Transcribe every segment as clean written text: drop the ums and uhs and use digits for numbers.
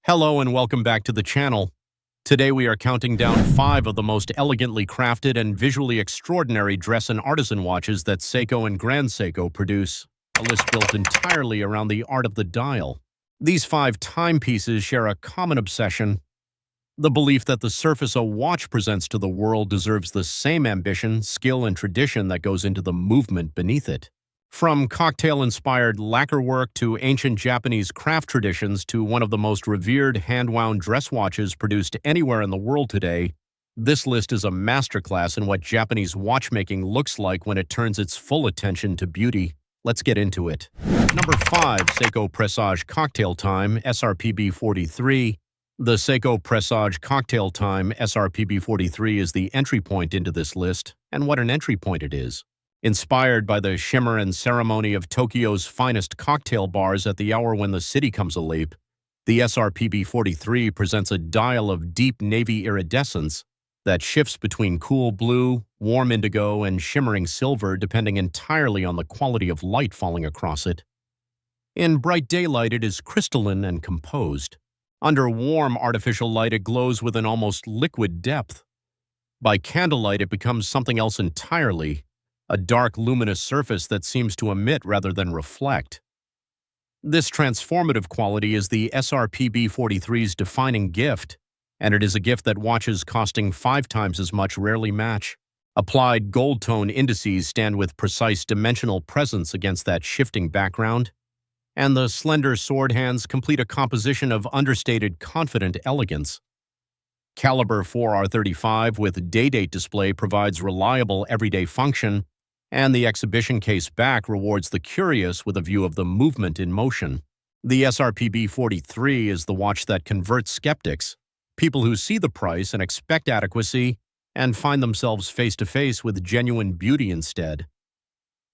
Hello and welcome back to the channel. Today we are counting down 5 of the most elegantly crafted and visually extraordinary dress and artisan watches that Seiko and Grand Seiko produce, a list built entirely around the art of the dial. These 5 timepieces share a common obsession: the belief that the surface a watch presents to the world deserves the same ambition, skill, and tradition that goes into the movement beneath it. From cocktail-inspired lacquer work to ancient Japanese craft traditions to one of the most revered hand-wound dress watches produced anywhere in the world today, this list is a masterclass in what Japanese watchmaking looks like when it turns its full attention to beauty. Let's get into it. Number 5. Seiko Presage Cocktail Time SRPB43. The Seiko Presage Cocktail Time SRPB43 is the entry point into this list, and what an entry point it is. Inspired by the shimmer and ceremony of Tokyo's finest cocktail bars at the hour when the city comes aleap, the SRPB43 presents a dial of deep navy iridescence that shifts between cool blue, warm indigo, and shimmering silver depending entirely on the quality of light falling across it. In bright daylight, it is crystalline and composed. Under warm artificial light, it glows with an almost liquid depth. By candlelight, it becomes something else entirely: a dark, luminous surface that seems to emit rather than reflect. This transformative quality is the SRPB43's defining gift, and it is a gift that watches costing 5 times as much rarely match. Applied gold tone indices stand with precise dimensional presence against that shifting background, and the slender sword hands complete a composition of understated, confident elegance. Caliber 4R35 with day-date display provides reliable everyday function, and the exhibition case back rewards the curious with a view of the movement in motion. The SRPB43 is the watch that converts skeptics, people who see the price and expect adequacy, and find themselves face-to-face with genuine beauty instead.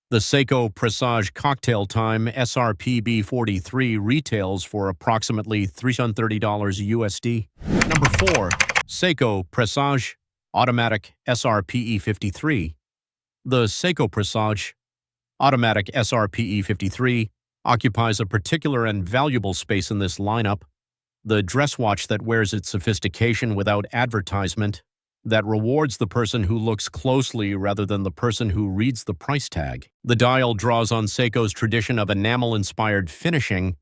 The Seiko Presage Cocktail Time SRPB43 retails for approximately $330 USD. Number 4. Seiko Presage Automatic SRPE53. The Seiko Presage Automatic SRPE53 occupies a particular and valuable space in this lineup, the dress watch that wears its sophistication without advertisement, that rewards the person who looks closely rather than the person who reads the price tag. The dial draws on Seiko's tradition of enamel-inspired finishing,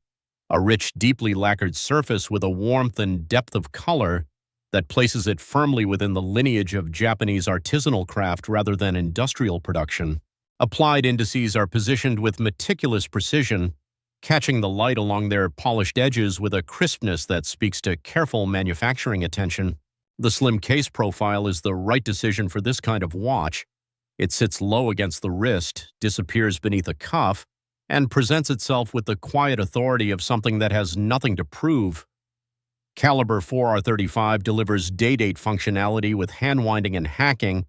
a rich, deeply lacquered surface with a warmth and depth of color that places it firmly within the lineage of Japanese artisanal craft rather than industrial production. Applied indices are positioned with meticulous precision, catching the light along their polished edges with a crispness that speaks to careful manufacturing attention. The slim case profile is the right decision for this kind of watch. It sits low against the wrist, disappears beneath a cuff, and presents itself with the quiet authority of something that has nothing to prove. Caliber 4R35 delivers day-date functionality with hand-winding and hacking,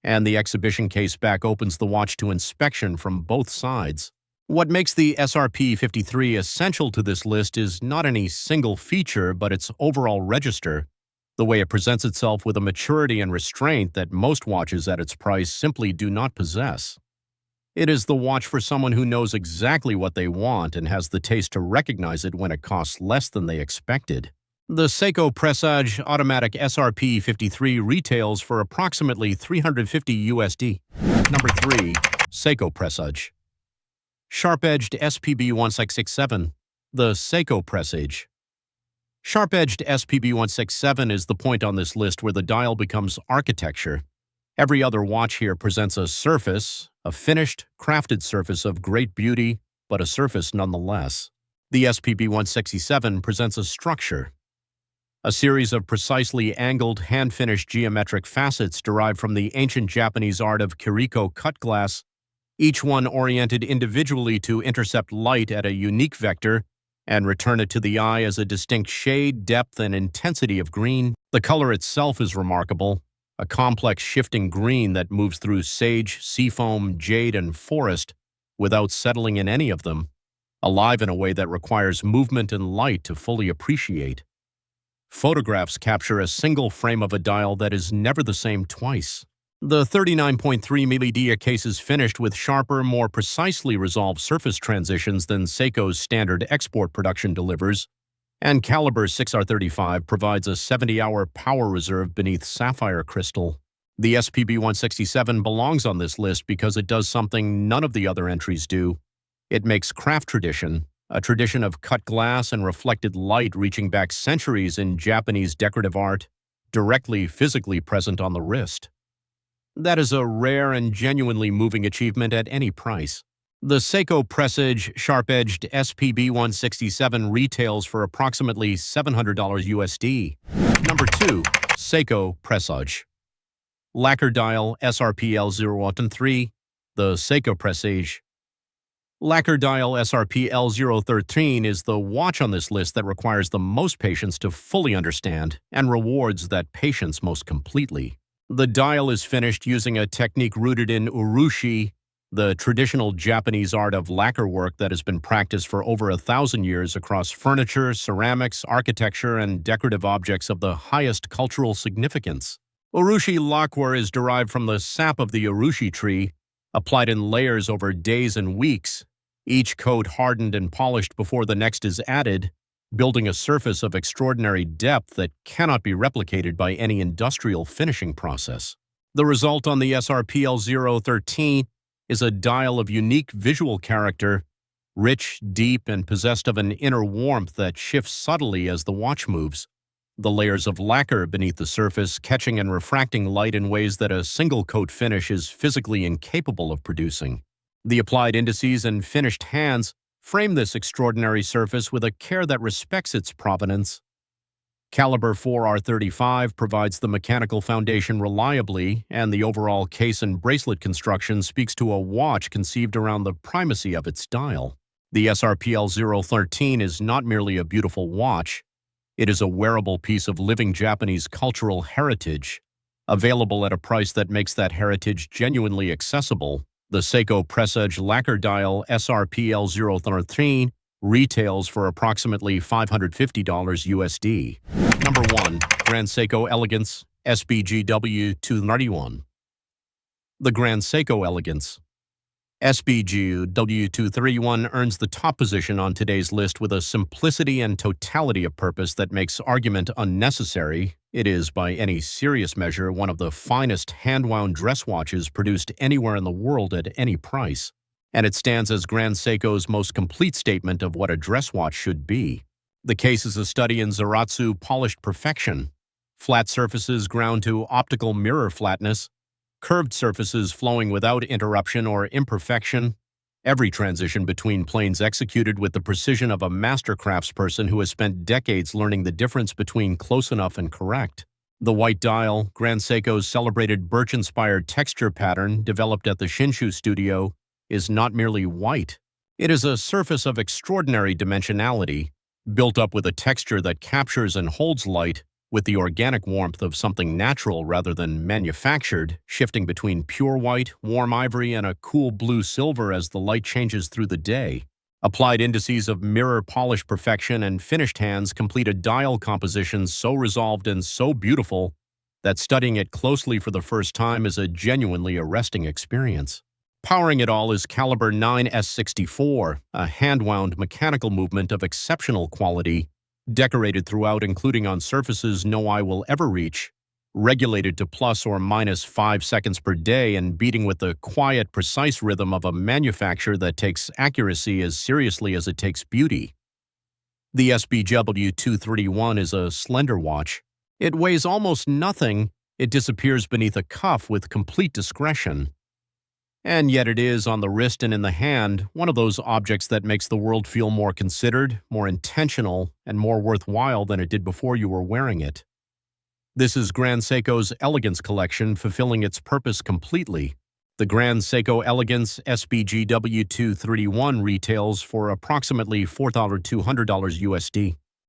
and the exhibition case back opens the watch to inspection from both sides. What makes the SRPE53 essential to this list is not any single feature, but its overall register, the way it presents itself with a maturity and restraint that most watches at its price simply do not possess. It is the watch for someone who knows exactly what they want and has the taste to recognize it when it costs less than they expected. The Seiko Presage Automatic SRPE53 retails for approximately $350 USD. Number 3. Seiko Presage Sharp Edged SPB167. The Seiko Presage Sharp Edged SPB167 is the point on this list where the dial becomes architecture. Every other watch here presents a surface, a finished, crafted surface of great beauty, but a surface nonetheless. The SPB167 presents a structure, a series of precisely angled, hand-finished geometric facets derived from the ancient Japanese art of kiriko cut glass, each one oriented individually to intercept light at a unique vector and return it to the eye as a distinct shade, depth, and intensity of green. The color itself is remarkable, a complex shifting green that moves through sage, seafoam, jade, and forest without settling in any of them, alive in a way that requires movement and light to fully appreciate. Photographs capture a single frame of a dial that is never the same twice. The 39.3 mm case is finished with sharper, more precisely resolved surface transitions than Seiko's standard export production delivers, And caliber 6R35 provides a 70-hour power reserve beneath sapphire crystal. The SPB167 belongs on this list because it does something none of the other entries do. It makes craft tradition, a tradition of cut glass and reflected light reaching back centuries in Japanese decorative art, directly physically present on the wrist. That is a rare and genuinely moving achievement at any price. The Seiko Presage Sharp Edged SPB167 retails for approximately $700 USD. Number 2. Seiko Presage Lacquer Dial SRPL013, the Seiko Presage Lacquer Dial SRPL013 is the watch on this list that requires the most patience to fully understand and rewards that patience most completely. The dial is finished using a technique rooted in urushi, the traditional Japanese art of lacquer work that has been practiced for over 1,000 years across furniture, ceramics, architecture, and decorative objects of the highest cultural significance. Urushi lacquer is derived from the sap of the urushi tree, applied in layers over days and weeks, each coat hardened and polished before the next is added, building a surface of extraordinary depth that cannot be replicated by any industrial finishing process. The result on the SRPL013 is a dial of unique visual character, rich, deep, and possessed of an inner warmth that shifts subtly as the watch moves. The layers of lacquer beneath the surface catching and refracting light in ways that a single-coat finish is physically incapable of producing. The applied indices and finished hands frame this extraordinary surface with a care that respects its provenance. Caliber 4R35 provides the mechanical foundation reliably, and the overall case and bracelet construction speaks to a watch conceived around the primacy of its dial. The SRPL013 is not merely a beautiful watch. It is a wearable piece of living Japanese cultural heritage, available at a price that makes that heritage genuinely accessible. The Seiko Presage Lacquer Dial SRPL013 retails for approximately $550 USD. Number 1. Grand Seiko Elegance SBGW231. The Grand Seiko Elegance SBGW231 earns the top position on today's list with a simplicity and totality of purpose that makes argument unnecessary. It is, by any serious measure, one of the finest hand-wound dress watches produced anywhere in the world at any price, and it stands as Grand Seiko's most complete statement of what a dress watch should be. The case is a study in Zaratsu polished perfection, flat surfaces ground to optical mirror flatness, curved surfaces flowing without interruption or imperfection, every transition between planes executed with the precision of a master craftsperson who has spent decades learning the difference between close enough and correct. The white dial, Grand Seiko's celebrated birch-inspired texture pattern developed at the Shinshu studio, is not merely white. It is a surface of extraordinary dimensionality, built up with a texture that captures and holds light with the organic warmth of something natural rather than manufactured, shifting between pure white, warm ivory, and a cool blue silver as the light changes through the day. Applied indices of mirror polish perfection and finished hands complete a dial composition so resolved and so beautiful that studying it closely for the first time is a genuinely arresting experience. Powering it all is caliber 9S64, a hand-wound mechanical movement of exceptional quality, decorated throughout including on surfaces no eye will ever reach, regulated to plus or minus 5 seconds per day and beating with the quiet, precise rhythm of a manufacture that takes accuracy as seriously as it takes beauty. The SBGW231 is a slender watch. It weighs almost nothing. It disappears beneath a cuff with complete discretion. And yet it is, on the wrist and in the hand, one of those objects that makes the world feel more considered, more intentional, and more worthwhile than it did before you were wearing it. This is Grand Seiko's Elegance collection fulfilling its purpose completely. The Grand Seiko Elegance SBGW231 retails for approximately $4,200 USD.